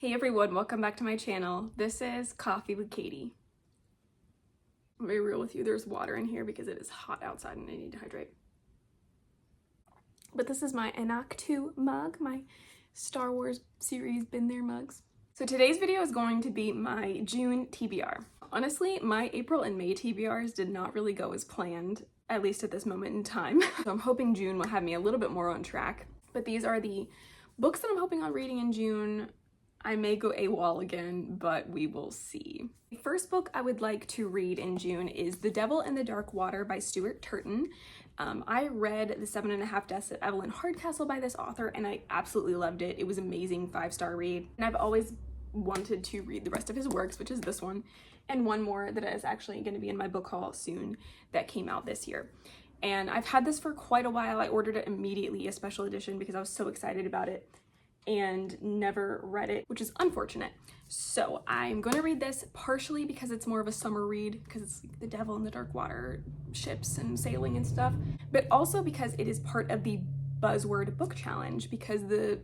Hey everyone, welcome back to my channel. This is Coffee with Katie. I'm gonna be real with you, there's water in here because it is hot outside and I need to hydrate. But this is my Enoch 2 mug, my Star Wars series Been There mugs. So today's video is going to be my June TBR. Honestly, my April and May TBRs did not really go as planned, at least at this moment in time. So I'm hoping June will have me a little bit more on track. But these are the books that I'm hoping on reading in June. I may go AWOL again, but we will see. The first book I would like to read in June is The Devil in the Dark Water by Stuart Turton. I read The 7.5 Deaths of Evelyn Hardcastle by this author and I absolutely loved it. It was an amazing 5-star read. And I've always wanted to read the rest of his works, which is this one, and one more that is actually going to be in my book haul soon that came out this year. And I've had this for quite a while. I ordered it immediately, a special edition, because I was so excited about it, and never read it, which is unfortunate. So I'm going to read this partially because it's more of a summer read, because it's the devil in the dark water, ships and sailing and stuff, but also because it is part of the Buzzword book challenge, because the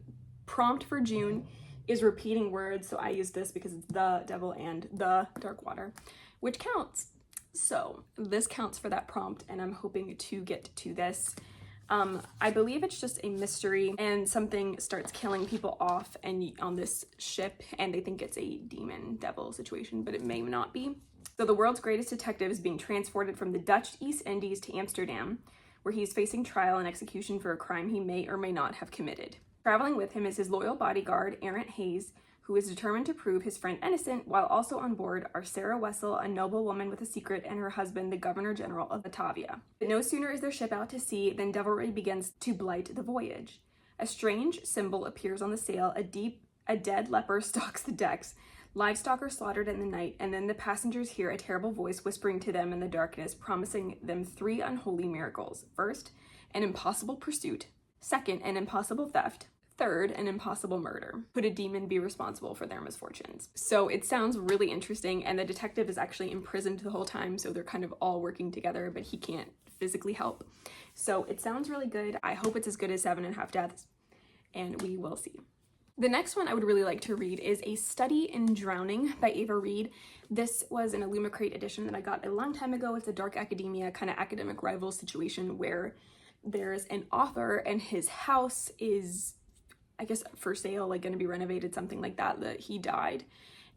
prompt for June is repeating words. So I use this because it's the devil and the dark water, which counts. So this counts for that prompt, and I'm hoping to get to this. I believe it's just a mystery and something starts killing people off and on this ship, and they think it's a demon devil situation, but it may not be. So the world's greatest detective is being transported from the Dutch East Indies to Amsterdam, where he's facing trial and execution for a crime he may or may not have committed. Traveling with him is his loyal bodyguard, Errant Hayes, who is determined to prove his friend innocent, while also on board are Sarah Wessel, a noble woman with a secret, and her husband, the Governor General of Batavia. But no sooner is their ship out to sea than devilry begins to blight the voyage. A strange symbol appears on the sail, a dead leper stalks the decks, livestock are slaughtered in the night, and then the passengers hear a terrible voice whispering to them in the darkness, promising them 3 unholy miracles. First, an impossible pursuit. Second, an impossible theft. Third, an impossible murder. Could a demon be responsible for their misfortunes? So it sounds really interesting, and the detective is actually imprisoned the whole time, so they're kind of all working together, but he can't physically help. So it sounds really good. I hope it's as good as 7.5 Deaths, and we will see. The next one I would really like to read is A Study in Drowning by Ava Reed. This was an Illumicrate edition that I got a long time ago. It's a dark academia kind of academic rival situation where there's an author and his house is, I guess, for sale, like going to be renovated, something like that, that he died.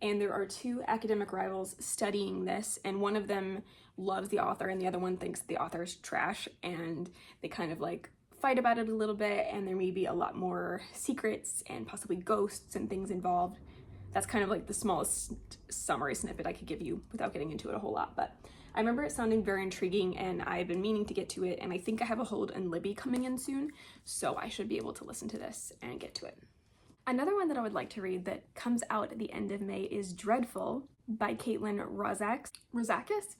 And there are 2 academic rivals studying this, and one of them loves the author and the other one thinks the author is trash, and they kind of like fight about it a little bit, and there may be a lot more secrets and possibly ghosts and things involved. That's kind of like the smallest summary snippet I could give you without getting into it a whole lot, but I remember it sounding very intriguing, and I've been meaning to get to it, and I think I have a hold on Libby coming in soon, so I should be able to listen to this and get to it. Another one that I would like to read that comes out at the end of May is Dreadful by Caitlin Rozakis.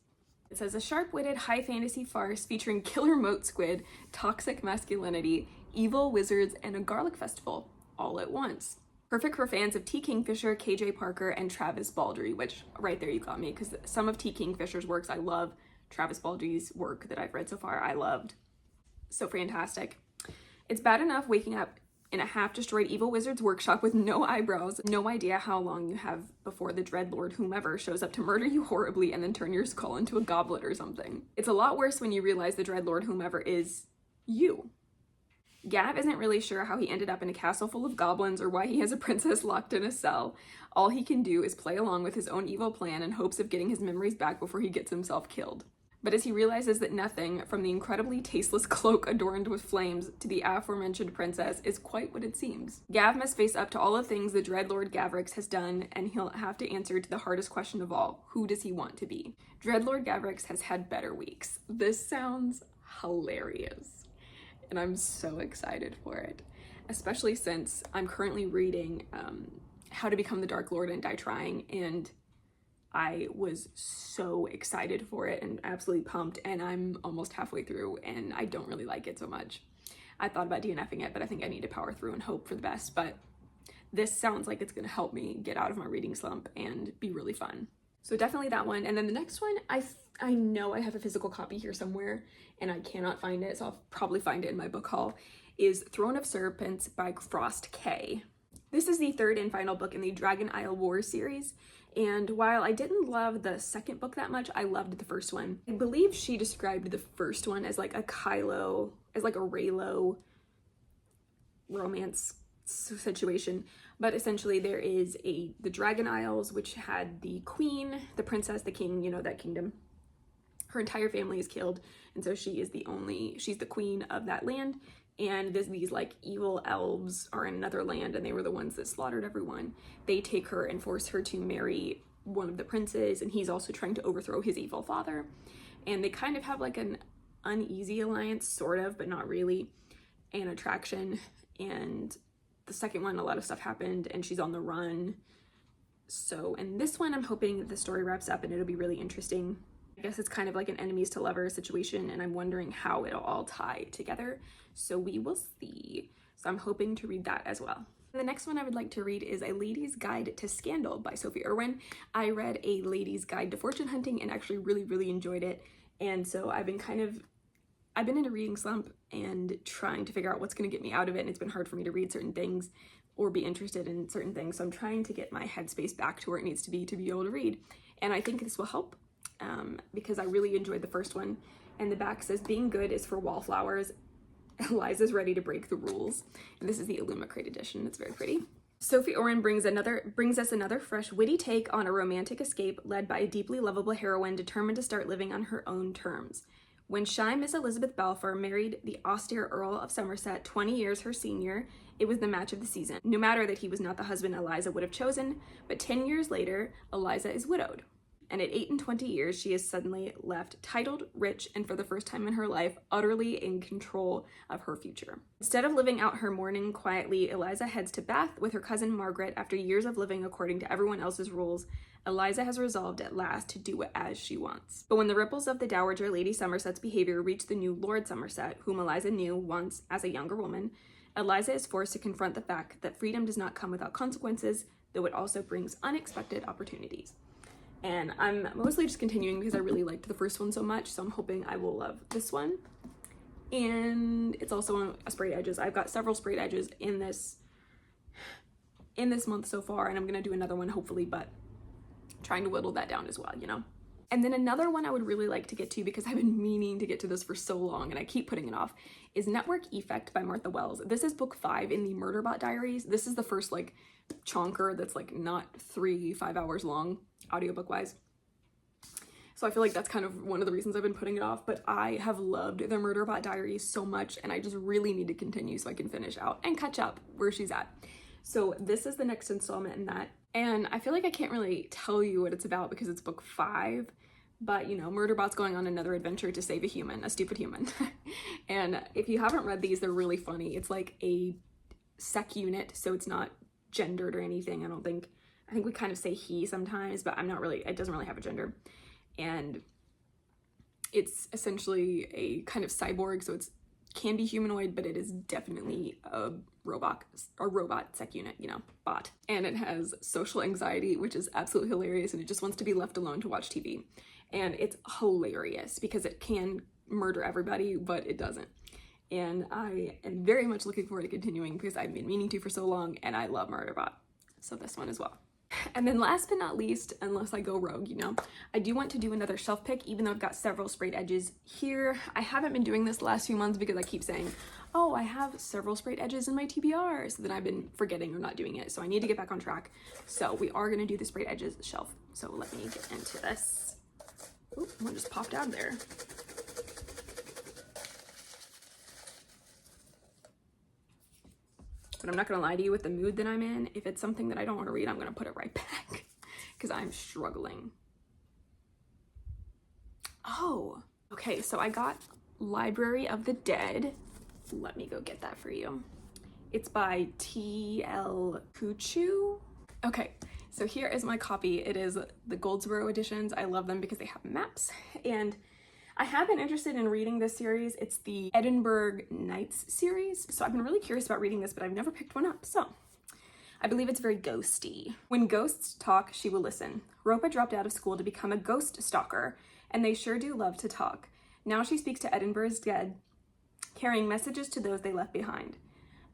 It says, a sharp-witted high fantasy farce featuring killer moat squid, toxic masculinity, evil wizards, and a garlic festival all at once. Perfect for fans of T. Kingfisher, KJ Parker, and Travis Baldree, which right there you got me, because some of T. Kingfisher's works I love. Travis Baldree's work that I've read so far I loved. So fantastic. It's bad enough waking up in a half-destroyed evil wizard's workshop with no eyebrows, no idea how long you have before the dreadlord whomever shows up to murder you horribly and then turn your skull into a goblet or something. It's a lot worse when you realize the dreadlord whomever is you. Gav isn't really sure how he ended up in a castle full of goblins or why he has a princess locked in a cell. All he can do is play along with his own evil plan in hopes of getting his memories back before he gets himself killed. But as he realizes that nothing, from the incredibly tasteless cloak adorned with flames to the aforementioned princess, is quite what it seems. Gav must face up to all the things the Dreadlord Gavrix has done, and he'll have to answer to the hardest question of all: who does he want to be? Dreadlord Gavrix has had better weeks. This sounds hilarious, and I'm so excited for it, especially since I'm currently reading How to Become the Dark Lord and Die Trying, and I was so excited for it and absolutely pumped, and I'm almost halfway through and I don't really like it so much. I thought about DNFing it, but I think I need to power through and hope for the best, but this sounds like it's gonna help me get out of my reading slump and be really fun. So definitely that one. And then the next one, I know I have a physical copy here somewhere and I cannot find it, so I'll probably find it in my book haul, is Throne of Serpents by Frost K. This is the third and final book in the Dragon Isle Wars series, and while I didn't love the second book that much, I loved the first one. I believe she described the first one as like a Kylo, as like a Reylo romance situation, but essentially there is the Dragon Isles, which had the queen, the princess, the king, you know, that kingdom. Her entire family is killed, and so she's the queen of that land, and these like evil elves are in another land, and they were the ones that slaughtered everyone. They take her and force her to marry one of the princes, and he's also trying to overthrow his evil father, and they kind of have like an uneasy alliance, sort of, but not really, an attraction. And the second one, a lot of stuff happened, and she's on the run. So in this one, I'm hoping that the story wraps up and it'll be really interesting. I guess it's kind of like an enemies to lovers situation, and I'm wondering how it'll all tie together. So we will see. So I'm hoping to read that as well. The next one I would like to read is A Lady's Guide to Scandal by Sophie Irwin. I read A Lady's Guide to Fortune Hunting and actually really enjoyed it. And so I've been in a reading slump and trying to figure out what's going to get me out of it, and it's been hard for me to read certain things or be interested in certain things. So I'm trying to get my headspace back to where it needs to be able to read. And I think this will help. Because I really enjoyed the first one. And the back says, being good is for wallflowers. Eliza's ready to break the rules. And this is the Illumicrate edition. It's very pretty. Sophie Irwin brings us another fresh, witty take on a romantic escape led by a deeply lovable heroine determined to start living on her own terms. When shy Miss Elizabeth Balfour married the austere Earl of Somerset 20 years her senior, it was the match of the season. No matter that he was not the husband Eliza would have chosen, but 10 years later, Eliza is widowed. And at 8 and 20 years, she is suddenly left titled, rich, and for the first time in her life, utterly in control of her future. Instead of living out her mourning quietly, Eliza heads to Bath with her cousin Margaret. After years of living according to everyone else's rules, Eliza has resolved at last to do it as she wants. But when the ripples of the Dowager Lady Somerset's behavior reach the new Lord Somerset, whom Eliza knew once as a younger woman, Eliza is forced to confront the fact that freedom does not come without consequences, though it also brings unexpected opportunities. And I'm mostly just continuing because I really liked the first one so much, so I'm hoping I will love this one. And it's also on sprayed edges. I've got several sprayed edges in this month so far, and I'm gonna do another one hopefully, but trying to whittle that down as well, you know. And then another one I would really like to get to, because I've been meaning to get to this for so long and I keep putting it off, is Network Effect by Martha Wells. This is book 5 in the Murderbot Diaries. This is the first like chonker that's like not 5 hours long audiobook wise. So I feel like that's kind of one of the reasons I've been putting it off, but I have loved the Murderbot Diaries so much, and I just really need to continue so I can finish out and catch up where she's at. So this is the next installment in that, and I feel like I can't really tell you what it's about because it's book 5, but you know, Murderbot's going on another adventure to save a stupid human. And if you haven't read these, they're really funny. It's like a sec unit, so it's not gendered or anything. I think we kind of say he sometimes, but it doesn't really have a gender. And it's essentially a kind of cyborg, so it can be humanoid, but it is definitely a robot sec unit, you know, bot. And it has social anxiety, which is absolutely hilarious, and it just wants to be left alone to watch TV. And it's hilarious because it can murder everybody, but it doesn't. And I am very much looking forward to continuing because I've been meaning to for so long, and I love Murderbot. So this one as well. And then last but not least, unless I go rogue, you know, I do want to do another shelf pick, even though I've got several sprayed edges here. I haven't been doing this the last few months because I keep saying, oh, I have several sprayed edges in my TBR. So then I've been forgetting or not doing it. So I need to get back on track. So we are going to do the sprayed edges shelf. So let me get into this. Oop, one just popped out of there. But I'm not gonna lie to you, with the mood that I'm in, if it's something that I don't want to read, I'm gonna put it right back because I'm struggling. Oh, okay, so I got Library of the Dead. Let me go get that for you. It's by T.L. Kuchu. Okay, so here is my copy. It is the Goldsboro editions. I love them because they have maps, and I have been interested in reading this series. It's the Edinburgh Nights series. So I've been really curious about reading this, but I've never picked one up. So I believe it's very ghosty. When ghosts talk, she will listen. Ropa dropped out of school to become a ghost stalker, and they sure do love to talk. Now she speaks to Edinburgh's dead, carrying messages to those they left behind.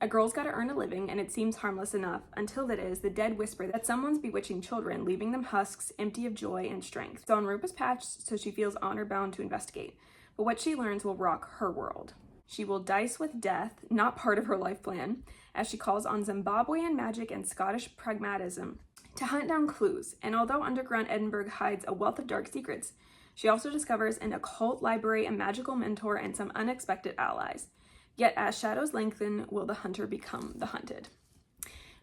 A girl's gotta earn a living, and it seems harmless enough until it is the dead whisper that someone's bewitching children, leaving them husks empty of joy and strength. It's on Rupa's patch, so she feels honor bound to investigate. But what she learns will rock her world. She will dice with death, not part of her life plan, as she calls on Zimbabwean magic and Scottish pragmatism to hunt down clues. And although underground Edinburgh hides a wealth of dark secrets, she also discovers an occult library, a magical mentor, and some unexpected allies. Yet as shadows lengthen, will the hunter become the hunted?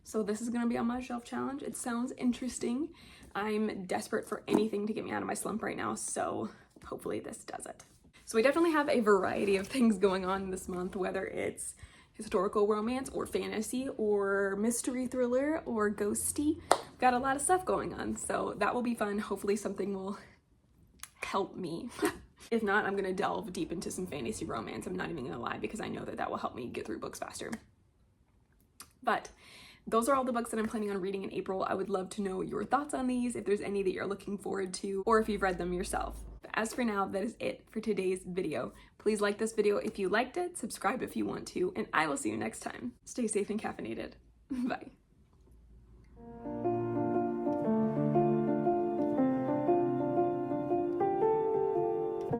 So this is going to be on my shelf challenge. It sounds interesting. I'm desperate for anything to get me out of my slump right now, so hopefully this does it. So we definitely have a variety of things going on this month, whether it's historical romance or fantasy or mystery thriller or ghosty. We've got a lot of stuff going on, so that will be fun. Hopefully something will help me. If not, I'm gonna delve deep into some fantasy romance. I'm not even gonna lie, because I know that will help me get through books faster. But those are all the books that I'm planning on reading in April. I would love to know your thoughts on these, if there's any that you're looking forward to, or if you've read them yourself. But as for now, that is it for today's video. Please like this video if you liked it, subscribe if you want to, and I will see you next time. Stay safe and caffeinated. Bye.